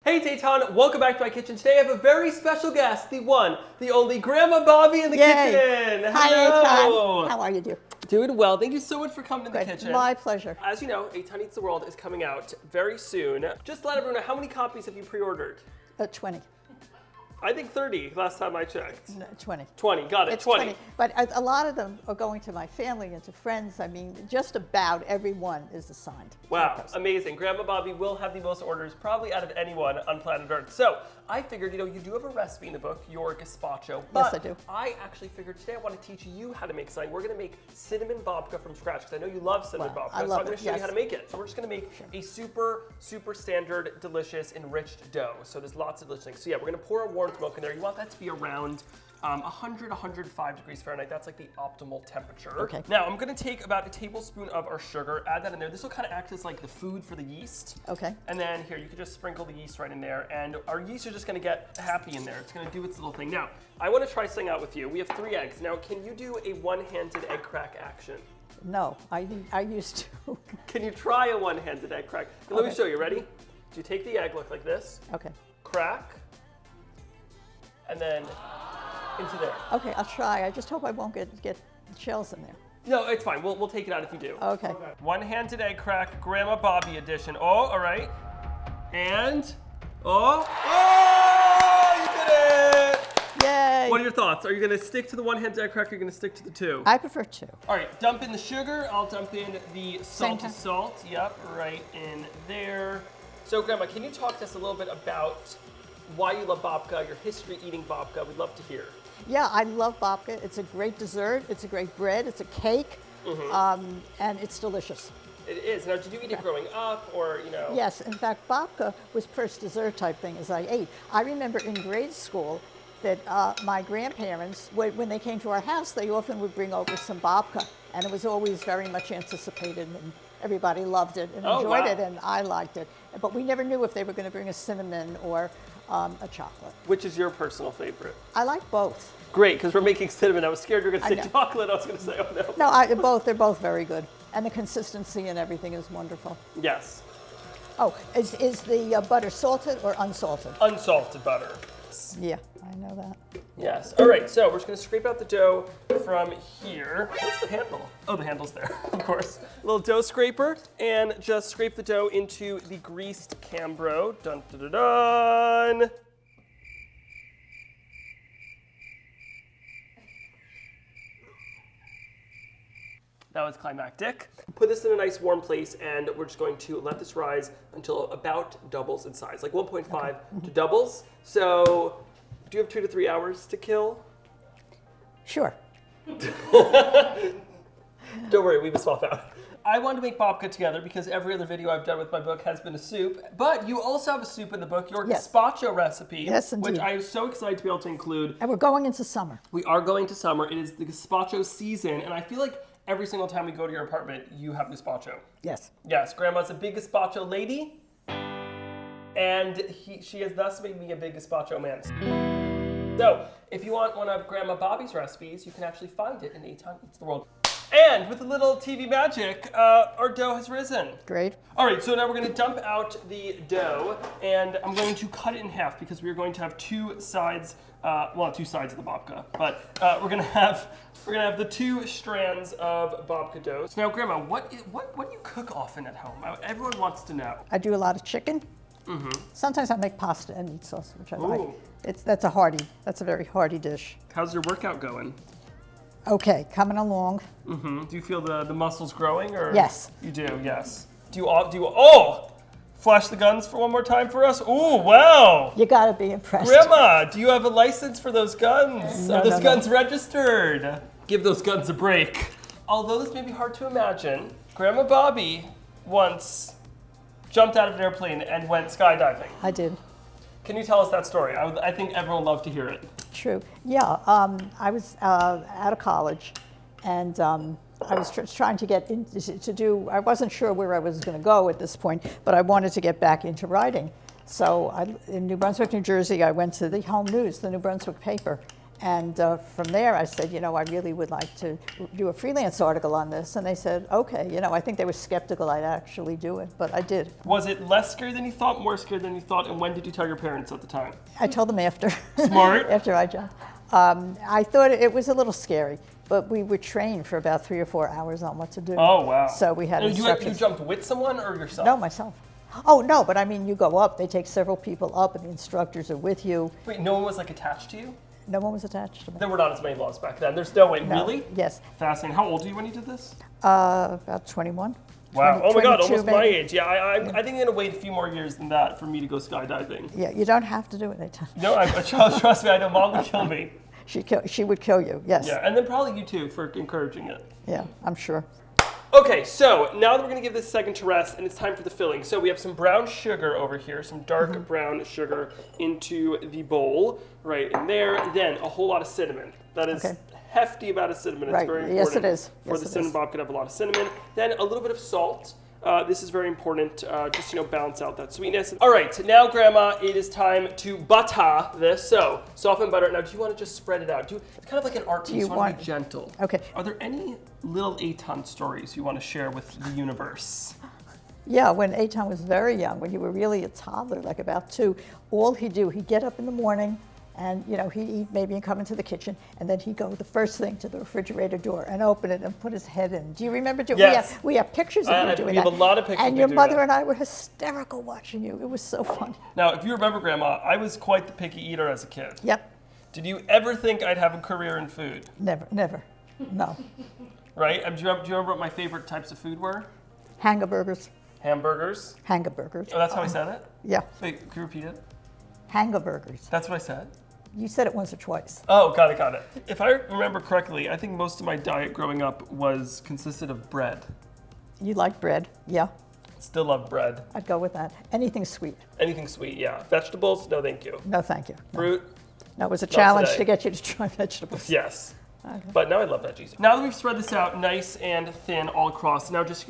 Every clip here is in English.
Hey, it's Eitan. Welcome back to my kitchen. Today I have a very special guest, the one, the only Grandma Bobbie in the kitchen. Hi, Eitan. How are you, dear? Doing well. Thank you so much for coming to the kitchen. My pleasure. As you know, Eitan Eats The World is coming out very soon. Just let everyone know, how many copies have you pre-ordered? 20. I think 30 last time I checked. No, 20. 20, got it, It's 20. But a lot of them are going to my family and to friends. I mean, just about everyone is assigned. Wow, amazing. Grandma Bobbie will have the most orders probably out of anyone on planet Earth. So I figured, you do have a recipe in the book, your gazpacho. Yes, I do. I actually figured today I want to teach you how to make something. We're going to make Cinnamon Babka from scratch because I know you love Cinnamon Babka. I love so I'm going to show you yes. how to make it. So we're just going to make a super standard, delicious, enriched dough. So there's lots of delicious things. So yeah, we're going to pour a warm milk in there. You want that to be around 100, 105 degrees Fahrenheit. That's like the optimal temperature. Okay. Now I'm going to take about a tablespoon of our sugar, add that in there. This will kind of act as like the food for the yeast. Okay. And then here, you can just sprinkle the yeast right in there, and our yeast is just going to get happy in there. It's going to do its little thing. Now, I want to try something out with you. We have 3 eggs. Now, can you do a one-handed egg crack action? No, I used to. Can you try a one-handed egg crack? Let me show you. Ready? You take the egg, look like this. Okay. Crack. And then into there. Okay, I'll try. I just hope I won't get shells in there. No, it's fine. We'll take it out if you do. Okay. One-handed egg crack, Grandma Bobbie edition. Oh, all right. And, oh, you did it! Yay! What are your thoughts? Are you going to stick to the one-handed egg crack or are you going to stick to the 2? I prefer 2. All right, dump in the sugar. I'll dump in the Same time. salt. Yep, right in there. So, Grandma, can you talk to us a little bit about why you love babka, your history eating babka? We'd love to hear. Yeah, I love babka. It's a great dessert. It's a great bread. It's a cake, and it's delicious. It is. Now, did you eat it growing up, or Yes, in fact, babka was first dessert type thing as I ate. I remember in grade school that my grandparents, when they came to our house, they often would bring over some babka, and it was always very much anticipated, and everybody loved it and enjoyed it, and I liked it. But we never knew if they were going to bring a cinnamon or a chocolate. Which is your personal favorite? I like both. Great, because we're making cinnamon. I was scared you were going to say chocolate. I was going to say, oh no. No, they're both very good, and the consistency and everything is wonderful. Yes. Oh, is the butter salted or unsalted? Unsalted butter. Yeah, I know that. Yes. All right, so we're just going to scrape out the dough from here. Where's the handle? Oh, the handle's there, of course. A little dough scraper, and just scrape the dough into the greased Cambro. Dun, dun, dun, dun. That was climactic. Put this in a nice warm place, and we're just going to let this rise until about doubles in size, like 1.5 to doubles. So, do you have 2 to 3 hours to kill? Sure. Don't worry, we will swap out. I wanted to make babka together because every other video I've done with my book has been a soup, but you also have a soup in the book, your gazpacho recipe, yes, indeed. which I am so excited to be able to include. And we're going into summer. We are going to summer. It is the gazpacho season, and I feel like every single time we go to your apartment, you have gazpacho. Yes. Yes, Grandma's a big gazpacho lady, and she has thus made me a big gazpacho man. So, if you want one of Grandma Bobbie's recipes, you can actually find it in Eitan Eats The World. And with a little TV magic, our dough has risen. Great. All right, so now we're going to dump out the dough, and I'm going to cut it in half because we are going to have 2 sides. Well, 2 sides of the babka, but we're going to have the 2 strands of babka dough. So now, Grandma, what do you cook often at home? Everyone wants to know. I do a lot of chicken. Sometimes I make pasta and meat sauce, which I like. That's a very hearty dish. How's your workout going? Okay, coming along. Do you feel the muscles growing, or? Yes. You do, yes. Do you flash the guns for one more time for us? Ooh, wow. You gotta be impressed. Grandma, do you have a license for those guns? No, Are those no. guns registered? Give those guns a break. Although this may be hard to imagine, Grandma Bobbie once jumped out of an airplane and went skydiving. I did. Can you tell us that story? I think everyone would love to hear it. True. Yeah, I was out of college, and I was trying to get I wasn't sure where I was going to go at this point, but I wanted to get back into writing. So in New Brunswick, New Jersey, I went to the Home News, the New Brunswick paper, And from there, I said, I really would like to do a freelance article on this. And they said, okay. I think they were skeptical I'd actually do it, but I did. Was it less scary than you thought, more scary than you thought? And when did you tell your parents at the time? I told them after. Smart. After I jumped. I thought it was a little scary, but we were trained for about 3 or 4 hours on what to do. Oh, wow. So we had instructions. You jumped with someone or yourself? No, myself. Oh, no, but I mean, you go up, they take several people up, and the instructors are with you. Wait, no one was like attached to you? No one was attached to me. There were not as many laws back then. There's no way. No. Really? Yes. Fascinating. How old were you when you did this? About 21. Wow. Oh my God, almost maybe. my age. Yeah, I think I'm gonna wait a few more years than that for me to go skydiving. Yeah, you don't have to do it, Eitan. No, trust me, I know Mom would kill me. She would kill you, yes. Yeah, and then probably you too for encouraging it. Yeah, I'm sure. Okay, so now that we're gonna give this a second to rest and it's time for the filling. So we have some brown sugar over here, some dark brown sugar into the bowl, right in there. Then a whole lot of cinnamon. That is hefty amount of cinnamon. Right. It's very Yes, important. it is. For Yes, the it cinnamon is. babka to have a lot of cinnamon. Then a little bit of salt. This is very important, just balance out that sweetness. All right, now Grandma, it is time to butter this. So soften butter. Now, do you want to just spread it out? It's kind of like an art piece. You want to be gentle. Okay. Are there any little Eitan stories you want to share with the universe? Yeah, when Eitan was very young, when you were really a toddler, like about 2, all he'd get up in the morning, and he'd eat maybe and come into the kitchen, and then he'd go the first thing to the refrigerator door and open it and put his head in. Do you remember doing that? Yes. We have pictures of you doing that. We have a lot of pictures. And your mother and I were hysterical watching you. It was so funny. Now, if you remember, Grandma, I was quite the picky eater as a kid. Yep. Did you ever think I'd have a career in food? Never, no. Right? Do you remember what my favorite types of food were? Hamburgers. Hamburgers. Hamburgers. Oh, that's how I said it? Yeah. Wait, can you repeat it? Hamburgers. That's what I said? You said it once or twice. Oh, got it. If I remember correctly, I think most of my diet growing up consisted of bread. You like bread? Yeah. Still love bread. I'd go with that. Anything sweet? Anything sweet, yeah. Vegetables? No, thank you. No, thank you. No. Fruit? No, it was a challenge today. to get you to try vegetables. Yes. Okay. But now I love veggies. Now that we've spread this out nice and thin all across, now just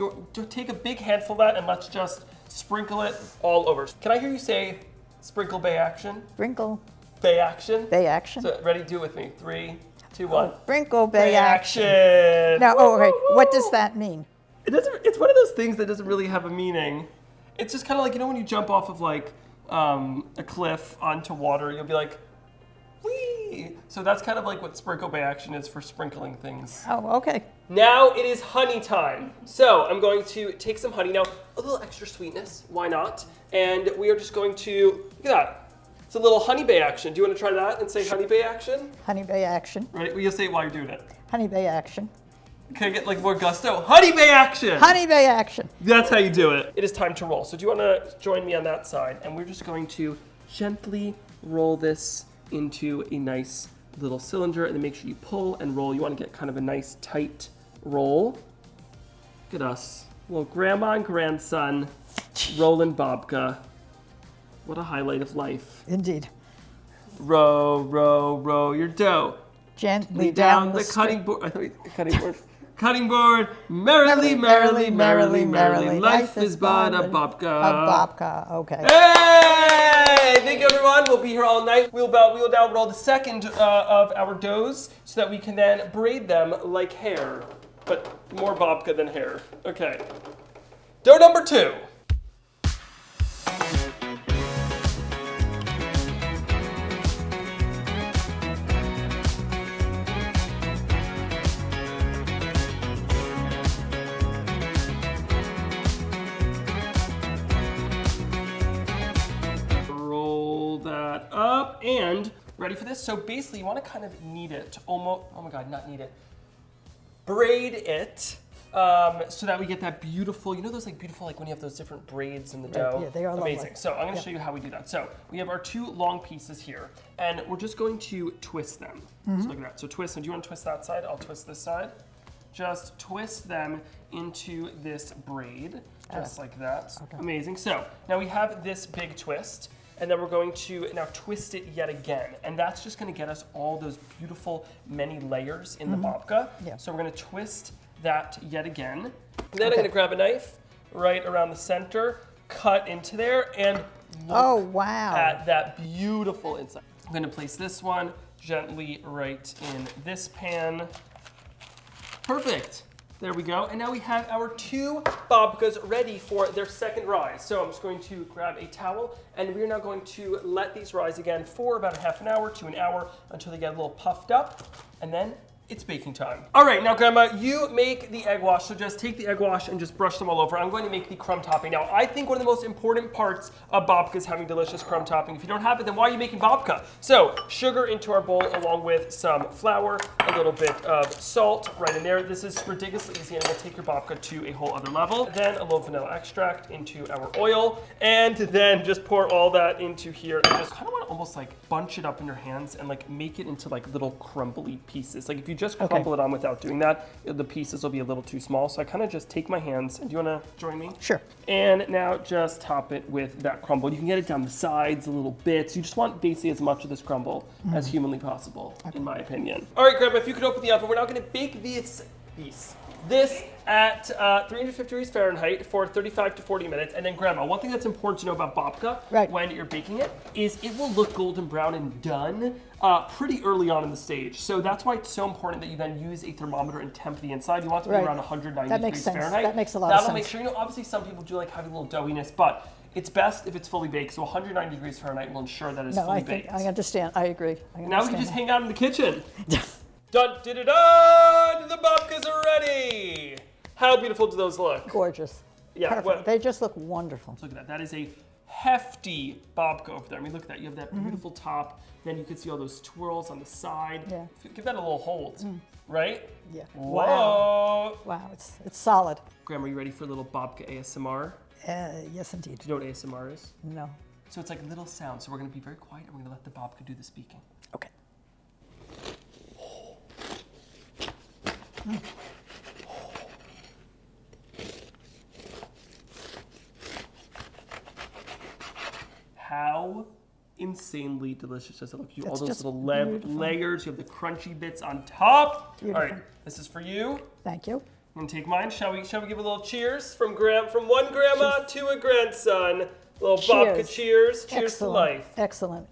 take a big handful of that and let's just sprinkle it all over. Can I hear you say sprinkle bay action? Sprinkle. Bay action? Bay action. So ready? Do it with me. 3, 2, 1. Sprinkle bay action. Now, okay, what does that mean? It's one of those things that doesn't really have a meaning. It's just kind of like, when you jump off of like a cliff onto water, you'll be like, whee! So that's kind of like what sprinkle bay action is for sprinkling things. Oh, okay. Now it is honey time. So I'm going to take some honey. Now, a little extra sweetness, why not? And we are just going to, look at that. It's a little honey bay action. Do you want to try that and say honey bay action? Honey bay action. Right, well, you'll say it while you're doing it. Honey bay action. Can I get like more gusto? Honey bay action! Honey bay action. That's how you do it. It is time to roll. So do you want to join me on that side? And we're just going to gently roll this into a nice little cylinder, and then make sure you pull and roll. You want to get kind of a nice tight roll. Look at us. Well, grandma and grandson rolling babka. What a highlight of life. Indeed. Row, row, row your dough. Gently down the cutting board. I thought cutting board. Cutting board. Merrily, merrily, merrily, merrily. Life is but a babka. A babka, okay. Hey! Thank you, everyone. We'll be here all night. We'll now roll the second of our doughs so that we can then braid them like hair, but more babka than hair. Okay. Dough number 2. Up and ready for this? So basically you want to kind of knead it, almost, oh my God, not knead it, braid it so that we get that beautiful, those like beautiful, like when you have those different braids in the dough? Yeah, they are amazing. lovely. So I'm going to show you how we do that. So we have our 2 long pieces here and we're just going to twist them. So look at that. So twist, and do you want to twist that side? I'll twist this side. Just twist them into this braid, just like that. Okay. Amazing. So now we have this big twist. And then we're going to now twist it yet again. And that's just gonna get us all those beautiful many layers in the babka. Yeah. So we're gonna twist that yet again. And then I'm gonna grab a knife right around the center, cut into there, and look wow. at that beautiful inside. I'm gonna place this one gently right in this pan. Perfect. There we go. And now we have our 2 babkas ready for their second rise. So I'm just going to grab a towel, and we're now going to let these rise again for about a half an hour to an hour until they get a little puffed up, and then it's baking time. All right, now Grandma, you make the egg wash, so just take the egg wash and just brush them all over. I'm going to make the crumb topping. Now, I think one of the most important parts of babka is having delicious crumb topping. If you don't have it, then why are you making babka? So, sugar into our bowl along with some flour, a little bit of salt right in there. This is ridiculously easy, and it will take your babka to a whole other level. Then a little vanilla extract into our oil, and then just pour all that into here. And just kind of want to almost like bunch it up in your hands and like make it into like little crumbly pieces. Like if you just crumble it on without doing that, the pieces will be a little too small. So I kind of just take my hands, and do you want to join me? Sure. And now just top it with that crumble. You can get it down the sides, a little bits. You just want basically as much of this crumble as humanly possible, in my opinion. All right, Grandma, if you could open the oven, we're now going to bake this at 350 degrees Fahrenheit for 35 to 40 minutes. And then Grandma, one thing that's important to know about babka when you're baking it is it will look golden brown and done pretty early on in the stage. So that's why it's so important that you then use a thermometer and temp the inside. You want it to be around 190 degrees Fahrenheit. That makes a lot of sense. That'll make sure, obviously some people do like having a little doughiness, but it's best if it's fully baked. So 190 degrees Fahrenheit will ensure that it's fully baked. I understand. I agree. Now we can just hang out in the kitchen. Dun, da, da, da, the babkas are ready. How beautiful do those look? Gorgeous. Yeah, perfect. well, They just look wonderful. Look at that. That is a hefty babka over there. I mean, look at that. You have that beautiful top. Then you can see all those twirls on the side. Yeah. Give that a little hold, right? Yeah. Whoa. Wow, it's solid. Grandma, are you ready for a little babka ASMR? Yes, indeed. Do you know what ASMR is? No. So it's like little sounds. So we're going to be very quiet, and we're going to let the babka do the speaking. Okay. How insanely delicious does it look? You all It's those just little beautiful. layers. You have the crunchy bits on top. Beautiful. All right, this is for you. Thank you. I'm gonna take mine. Shall we give a little cheers from one grandma to a grandson? A little babka cheers. Cheers to life. Excellent.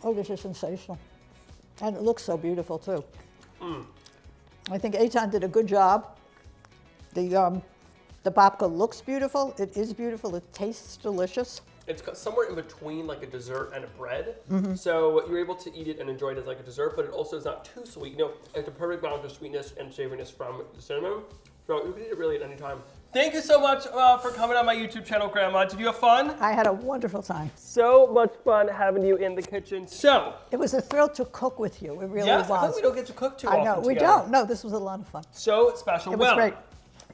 Oh, this is sensational. And it looks so beautiful too. I think Eitan did a good job. The babka looks beautiful. It is beautiful. It tastes delicious. It's somewhere in between like a dessert and a bread. So you're able to eat it and enjoy it as like a dessert, but it also is not too sweet. It's a perfect balance of sweetness and savoriness from the cinnamon. So you can eat it really at any time. Thank you so much for coming on my YouTube channel, Grandma. Did you have fun? I had a wonderful time. So much fun having you in the kitchen. So it was a thrill to cook with you. It really was. I think we don't get to cook too often. I know, we together. don't. No, this was a lot of fun. So special. It was great.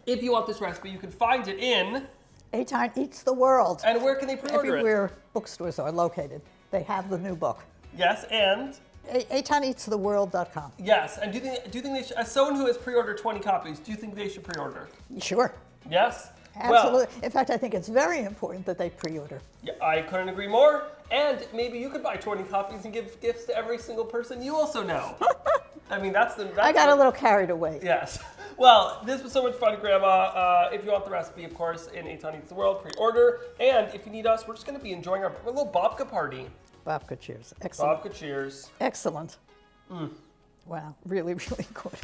If you want this recipe, you can find it in Eitan Eats the World. And where can they pre-order Everywhere bookstores are located. They have the new book. Yes, and? EitanEatsTheWorld.com. Yes, and do you think they should, as someone who has pre-ordered 20 copies, do you think they should pre-order? Sure. Yes? Absolutely. Well, in fact, I think it's very important that they pre-order. Yeah, I couldn't agree more. And maybe you could buy 20 copies and give gifts to every single person you also know. I mean, that's I got a little carried away. Yes. Well, this was so much fun, Grandma. If you want the recipe, of course, in Eitan Eats the World, pre-order. And if you need us, we're just going to be enjoying our little babka party. Babka cheers. Excellent. Babka cheers. Excellent. Wow. Really, really good.